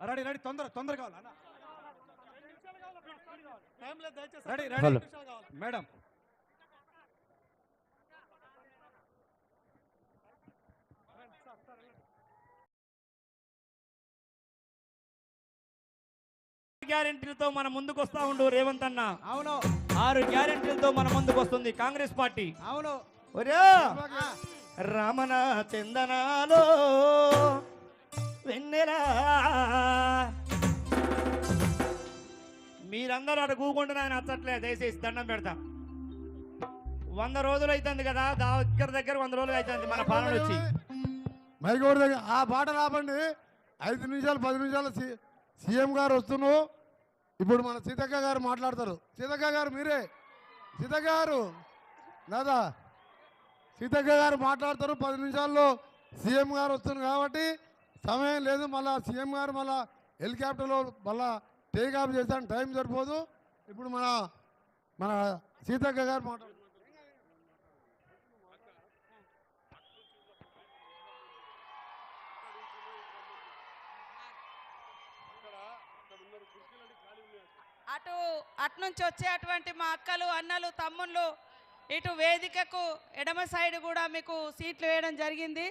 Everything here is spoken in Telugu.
రెడీ రెడీ తొందర కావాలి అన్న. Ready hello. Ready madam. గ్యారెంటీలతో మన ముందుకు వస్తా ఉండు రేవంత్ అన్న. అవును 6 గ్యారెంటీలతో మన ముందుకు వస్తుంది కాంగ్రెస్ పార్టీ. అవును. ఒరే రమణ చందనాలో వెన్నెలా మీరందరూ అటు కూకుంటే నాకు నచ్చట్లేదు. దయచేసి దండం పెడతా. 100 రోజులు అవుతుంది కదా, దగ్గర 100 రోజులు అవుతుంది మన పాలన వచ్చి. మైగోడు దగ్గర ఆ పాట రాబండి. 5 నిమిషాలు 10 నిమిషాలు సీఎం గారు వస్తున్నారు. ఇప్పుడు మన సీతక్క గారు మాట్లాడతారు. సీతక్క గారు మీరే. సీతక్క గారు దాదా సీతక్క గారు మాట్లాడతారు. 10 నిమిషాల్లో సీఎం గారు వస్తున్నారు కాబట్టి సమయం లేదు. మళ్ళా సీఎం గారు మళ్ళా హెలికాప్టర్లో మళ్ళా టేక్ ఆఫ్ చేస్తాను, టైం సరిపోదు. ఇప్పుడు మన సీతక్క గారు మాట్లాడుతున్నారు. అటు నుంచి వచ్చేటువంటి మా అక్కలు అన్నలు తమ్ముళ్ళు ఇటు వేదికకు ఎడమ సైడ్ కూడా మీకు సీట్లు వేయడం జరిగింది.